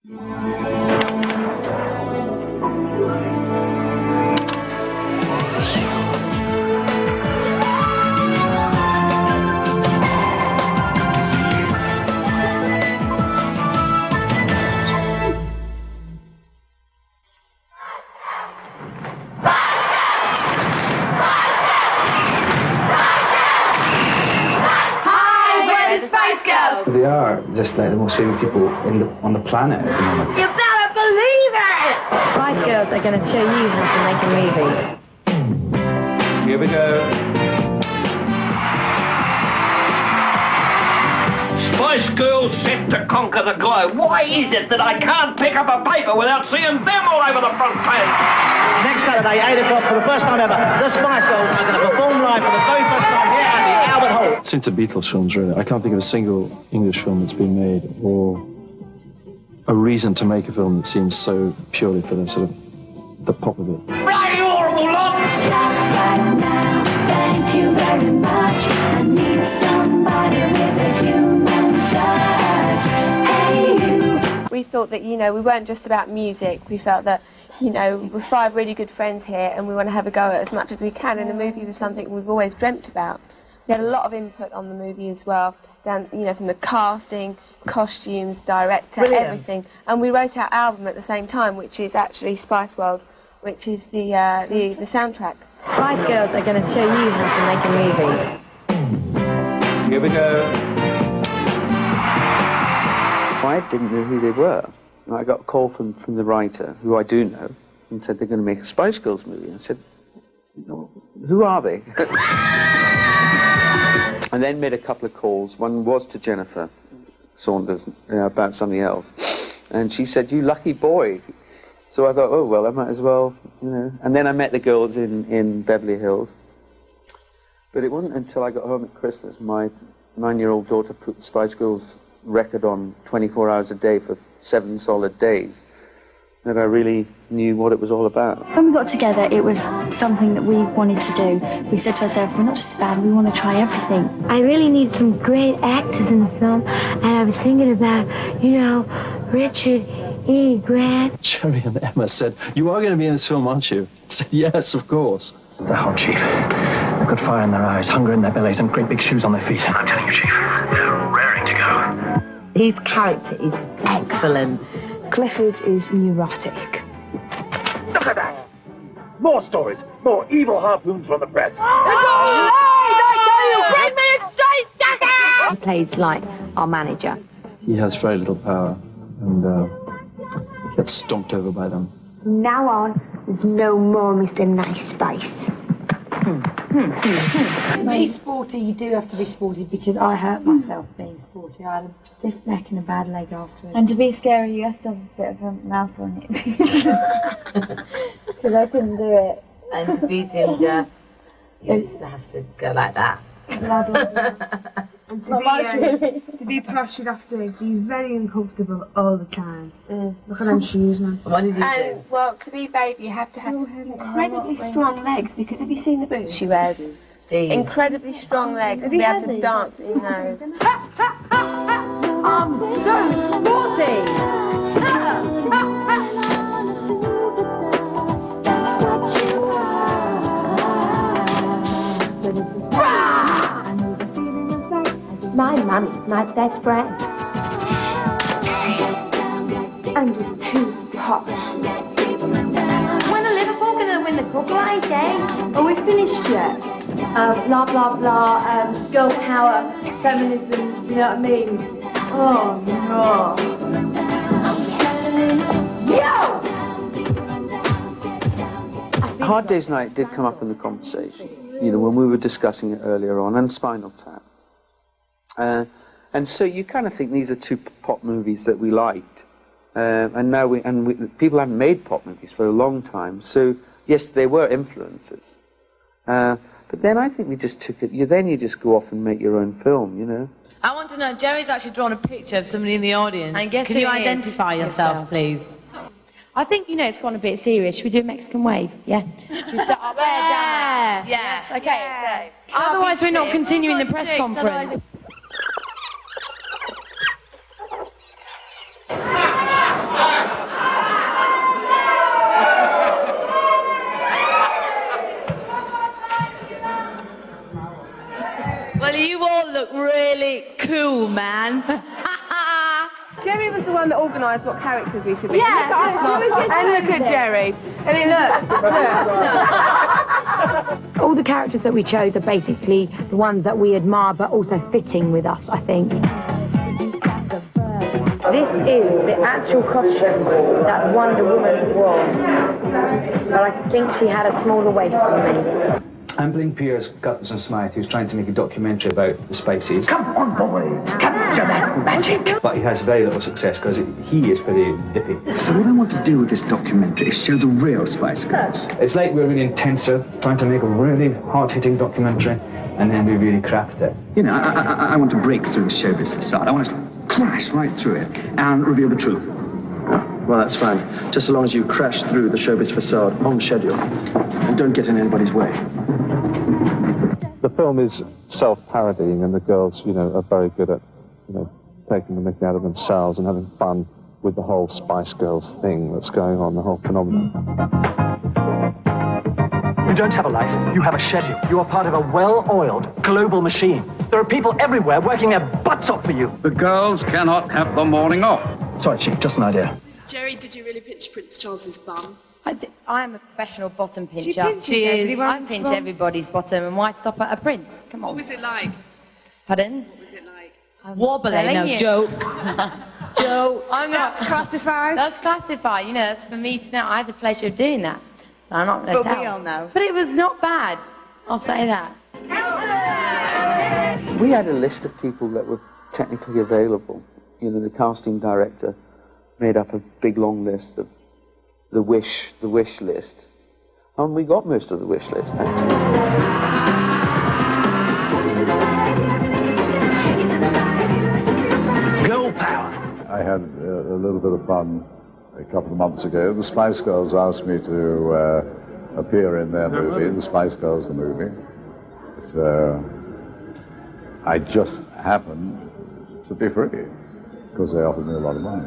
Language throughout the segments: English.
They are just like the most famous people on the planet at the moment. You better believe it! Spice Girls are going to show you how to make a movie. Here we go. Spice Girls set to conquer the globe. Why is it that I can't pick up a paper without seeing them all over the front page? Next Saturday, 8 o'clock, for the first time ever, the Spice Girls are going to perform live for the very first time here at the Albert Hall. Since the Beatles films, really, I can't think of a single English film that's been made or a reason to make a film that seems so purely for the sort of the pop of it. Bloody horrible lot! Stop right now, thank you very much. I need somebody with a human touch. Hey, you. We thought that, you know, we weren't just about music. We felt that, you know, we're 5 really good friends here and we want to have a go at as much as we can, and the movie was something we've always dreamt about. We had a lot of input on the movie as well, down, you know, from the casting, costumes, director, everything. And we wrote our album at the same time, which is actually Spiceworld, which is the soundtrack. Spice Girls are going to show you how to make a movie. Here we go. I didn't know who they were. I got a call from the writer, who I do know, and said they're going to make a Spice Girls movie. I said, no, who are they? And then made a couple of calls. One was to Jennifer Saunders about something else. And she said, you lucky boy. So I thought, oh, well, I might as well, you know. And then I met the girls in Beverly Hills. But it wasn't until I got home at Christmas, my 9-year-old daughter put the Spice Girls record on 24 hours a day for 7 solid days, that I really knew what it was all about. When we got together, it was something that we wanted to do. We said to ourselves, we're not just a band, we want to try everything. I really need some great actors in the film, and I was thinking about, you know, Richard E. Grant. Jerry and Emma said, you are going to be in this film, aren't you? I said, yes, of course. They're hot, Chief. They've got fire in their eyes, hunger in their bellies, and great big shoes on their feet. I'm telling you, Chief, they're raring to go. His character is excellent. Clifford is neurotic. Look at that! More stories, more evil harpoons from the press. He plays like our manager. He has very little power, and he gets stomped over by them. From now on, there's no more Mr. Nice Spice. To be sporty, you do have to be sporty, because I hurt myself being sporty. I had a stiff neck and a bad leg afterwards. And to be scary, you have to have a bit of a mouth on it. Because I couldn't do it. And to be ginger, you used to have to go like that. And to be posh, you'd have to be very uncomfortable all the time. Look at them shoes, man. What did you do? Well, to be Babe, you have to have incredibly strong legs, because have you seen the boots she wears? Incredibly strong legs to be able to dance in those. I'm so sporty! My mummy's my best friend. I'm just too posh. When are Liverpool going to win the cup like, eh? Are we finished yet? Blah, blah, blah, girl power, feminism, you know what I mean? Oh, no! Hard Day's Night did come up in the conversation, you know, when we were discussing it earlier on, and Spinal Tap. And so you kind of think these are 2 pop movies that we liked, and now people haven't made pop movies for a long time. So yes, they were influences, but then I think we just took it. You just go off and make your own film, you know. I want to know. Jerry's actually drawn a picture of somebody in the audience. And guess Can who you it is? identify yourself, please? I think, you know, it's gone a bit serious. Should we do a Mexican wave? Yeah? Should we start up there, down there? Yeah. Yes. Okay, so... Otherwise, we're not continuing the press conference. organised what characters we should be. Yeah, And look at Jerry. I mean, look. All the characters that we chose are basically the ones that we admire, but also fitting with us, I think. This is the actual costume that Wonder Woman wore. But I think she had a smaller waist than me. I'm playing Piers Gutson Smythe, who's trying to make a documentary about the Spices. Come on, boys, capture that magic. But he has very little success because he is pretty dippy. So what I want to do with this documentary is show the real Spice Girls. It's like we're really intensive, trying to make a really hard-hitting documentary, and then we really craft it. You know, I want to break through the showbiz facade. I want to crash right through it and reveal the truth. Well, that's fine. Just so long as you crash through the showbiz facade on schedule and don't get in anybody's way. The film is self-parodying, and the girls, you know, are very good at, you know, taking the mickey out of themselves and having fun with the whole Spice Girls thing that's going on, the whole phenomenon. You don't have a life, you have a schedule. You are part of a well-oiled global machine. There are people everywhere working their butts off for you. The girls cannot have the morning off. Sorry, Chief, just an idea. Jerry, did you really pinch Prince Charles's bum? I'm a professional bottom pincher. She is. I pinch everybody's bottom, and why stop at a prince? Come on. What was it like? Pardon? What was it like? Wobbly, no joke. Joe, I'm not. That's classified. That's classified. You know, that's for me to know. I had the pleasure of doing that, so I'm not going to tell. But we all know. But it was not bad. I'll say that. We had a list of people that were technically available. You know, the casting director made up a big long list of the wish list. And we got most of the wish list, actually. Girl power. I had a little bit of fun a couple of months ago. The Spice Girls asked me to appear in their movie, The Spice Girls, the movie. But, I just happened to be free, because they offered me a lot of money.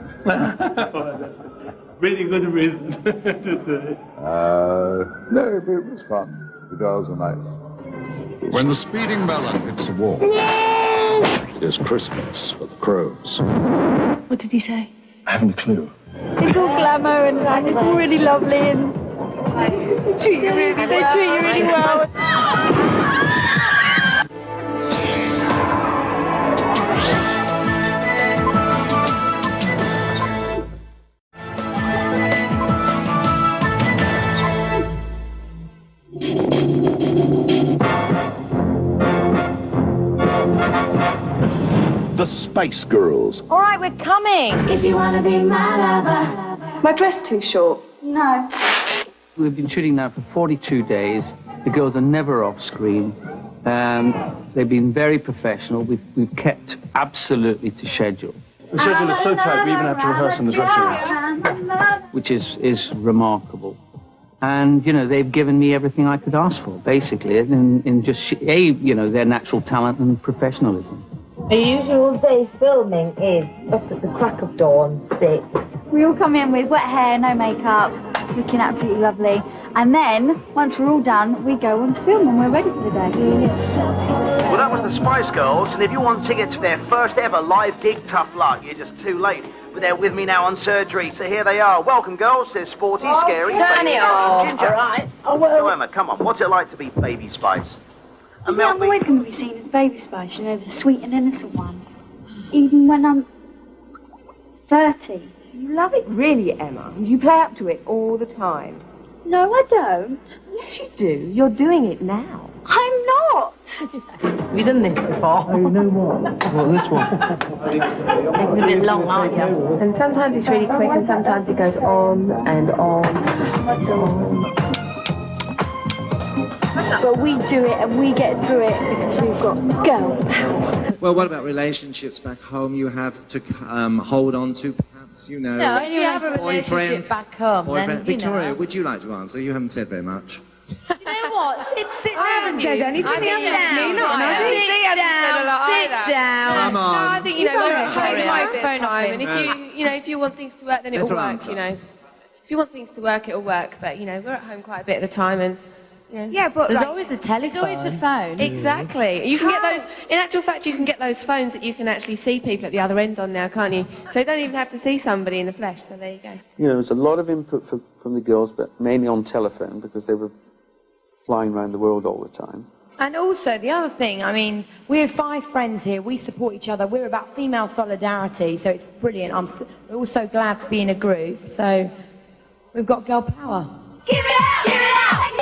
Really good reason to do it. No, it was fun. The girls were nice. When the speeding melon hits the wall, it's Christmas for the crows. What did he say? I haven't a clue. It's all glamour and it's all really lovely and they treat you really well. The Spice Girls. All right, we're coming. If you want to be my lover. Is my dress too short? No. We've been shooting now for 42 days. The girls are never off screen. They've been very professional. We've kept absolutely to schedule. The schedule is so tight, we even have to rehearse in the dressing room. Which is remarkable. And, you know, they've given me everything I could ask for, basically, in just, you know, their natural talent and professionalism. The usual day filming is up at the crack of dawn, 6. We all come in with wet hair, no makeup, looking absolutely lovely. And then, once we're all done, we go on to film and we're ready for the day. Well, that was the Spice Girls, and if you want tickets for their first ever live gig, tough luck, you're just too late. But they're with me now on surgery, so here they are. Welcome, girls. There's Sporty, Scary, turn Baby, it off. Ginger. All right. So, Emma, come on, what's it like to be Baby Spice? And Yeah, I'm always going to be seen as Baby Spice, you know, the sweet and innocent one. Even when I'm 30. You love it really, Emma. You play up to it all the time. No, I don't. Yes, you do. You're doing it now. I'm not. We've done this before. Oh, you know what? Well, this one. You're a bit long, aren't you? And sometimes it's really quick and sometimes it goes on and on and on. But we do it and we get through it because we've got girl power. Well, what about relationships back home you have to hold on to, perhaps, you know? No, if you have a relationship boyfriend, back home, boyfriend. then, you Victoria, know. would you like to answer? You haven't said very much. You know what? Sit I haven't said anything. I think Sit down. Come on. No, I think, you know, It's when all we're right, home, Victoria. phone off, and if you want things to work, then it'll Better work, answer. you know. If you want things to work, it'll work, but, you know, we're at home quite a bit of the time, and Yeah, but there's like, always the telephone. There's always the phone. Exactly. You can get those. In actual fact, you can get those phones that you can actually see people at the other end on now, can't you? So you don't even have to see somebody in the flesh. So there you go. You know, there was a lot of input from the girls, but mainly on telephone because they were flying around the world all the time. And also, the other thing, I mean, we're 5 friends here. We support each other. We're about female solidarity, so it's brilliant. We're all so glad to be in a group. So we've got girl power. Give it up! Give it up!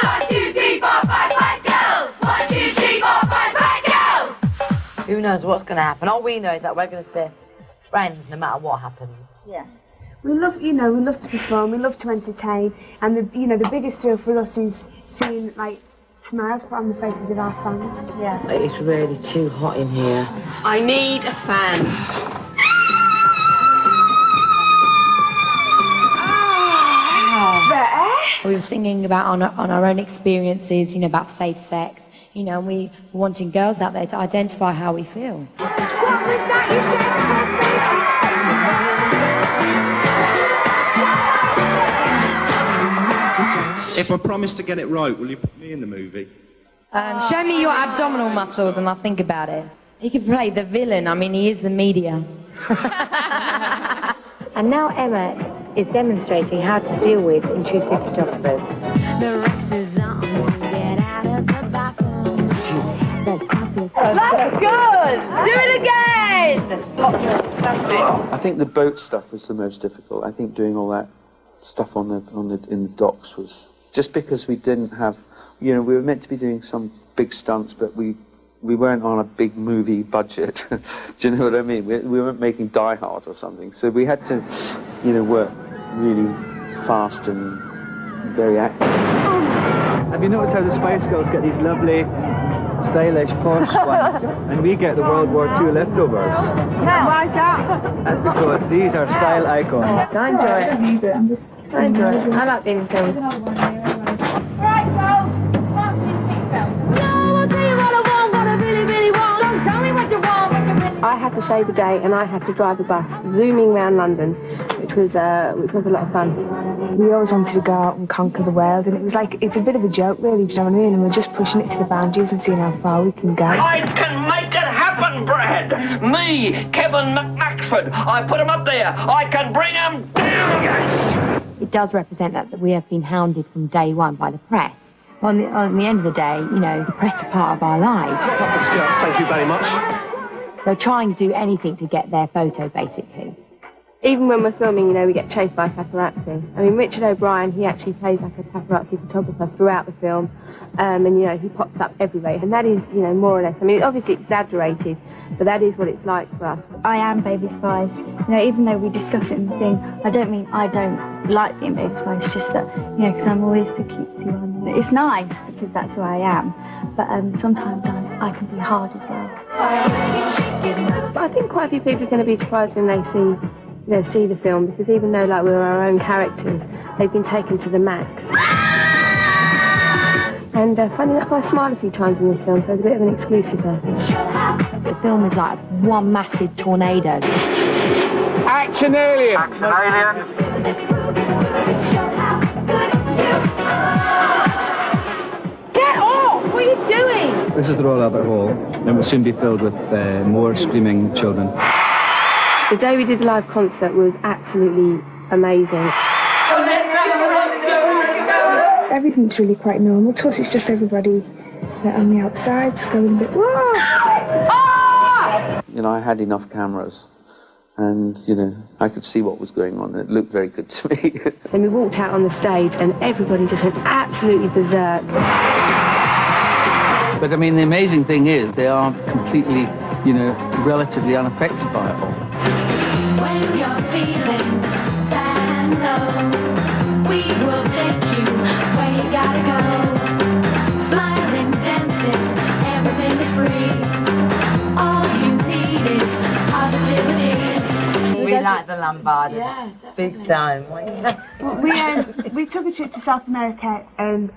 1, 2, 3, 4, 5, 5 girls! 1, 2, 3, 4, 5, 5 girls! Who knows what's going to happen? All we know is that we're going to stay friends no matter what happens. Yeah. We love, we love to perform, we love to entertain, and the biggest thrill for us is seeing, like, smiles put on the faces of our fans. Yeah. It's really too hot in here. I need a fan. We were singing about on our own experiences, about safe sex, and we were wanting girls out there to identify how we feel. If I promise to get it right, will you put me in the movie? Show me your abdominal muscles and I'll think about it. He could play the villain. I mean, he is the media. And now Emma is demonstrating how to deal with intrusive photographers. The rest is on to get out of the bathroom. That's good! Do it again! I think the boat stuff was the most difficult. I think doing all that stuff in the docks was just because we didn't have, we were meant to be doing some big stunts, but we weren't on a big movie budget. Do you know what I mean? We weren't making Die Hard or something, so we had to, work really fast and very active. Have you noticed how the Spice Girls get these lovely, stylish, posh ones, and we get the World War II leftovers? Why is that? That's because these are style icons. I enjoy it. I enjoy it. I like being filmed. I had to save the day, and I had to drive the bus, zooming around London, which was a lot of fun. We always wanted to go out and conquer the world, and it was like, it's a bit of a joke, really, do you know what I mean? And we're just pushing it to the boundaries and seeing how far we can go. I can make it happen, Brad. Me, Kevin McMaxford. I put him up there. I can bring him down, yes. It does represent that we have been hounded from day one by the press. On the end of the day, the press are part of our lives. Top the skirts, thank you very much. They'll try and do anything to get their photo, basically. Even when we're filming, we get chased by paparazzi. I mean, Richard O'Brien, he actually plays like a paparazzi photographer throughout the film, and he pops up everywhere, and that is, more or less. I mean, obviously exaggerated, but that is what it's like for us. I am Baby Spice. Even though we discuss it in the thing, I don't mean I don't like being Baby Spice. It's just that, because I'm always the cutesy one. It's nice because that's who I am, but sometimes I can be hard as well. But I think quite a few people are going to be surprised when they see the film, because even though we're our own characters, they've been taken to the max. And funny enough, I smiled a few times in this film, so it's a bit of an exclusive there. The film is like one massive tornado. Action alien! Action alien! Get off! What are you doing? This is the Royal Albert Hall, and will soon be filled with more screaming children. The day we did the live concert was absolutely amazing. Everything's really quite normal. To us, it's just everybody on the outsides going a bit, whoa! I had enough cameras, and, I could see what was going on, and it looked very good to me. Then we walked out on the stage, and everybody just went absolutely berserk. But, I mean, the amazing thing is they are completely, relatively unaffected by it all. When you're feeling sad and low, we will take you where you gotta go. Smiling, dancing, everything is free. All you need is positivity. We like the Lombard. Yeah, big time. We took a trip to South America,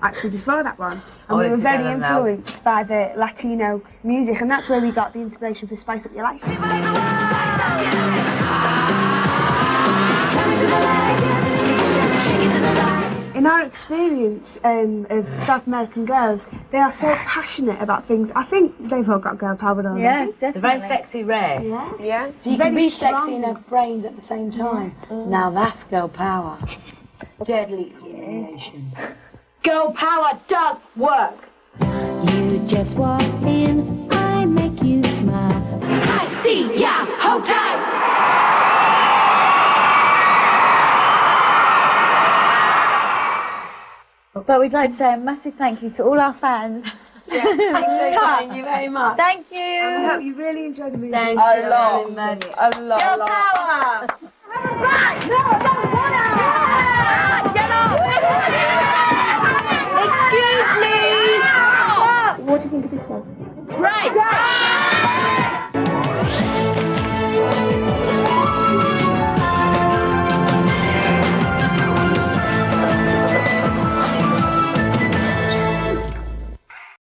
actually before that one, and we were to very go now. influenced by the Latino music, and that's where we got the inspiration for Spice Up Your Life. In our experience of South American girls. They are so passionate about things. I think they've all got girl power, don't Yeah, they? definitely. They're very sexy rares. Yeah. So you Very can be strong. sexy and have brains at the same time. Now that's girl power. Deadly combination. Girl power does work. You just walk in, I make you smile. I see ya, hold tight. But we'd like to say a massive thank you to all our fans. Thank you very much. Thank you. I hope you really enjoyed the movie. Thank a you lot. very much. A lot. Girl a lot. power! Right.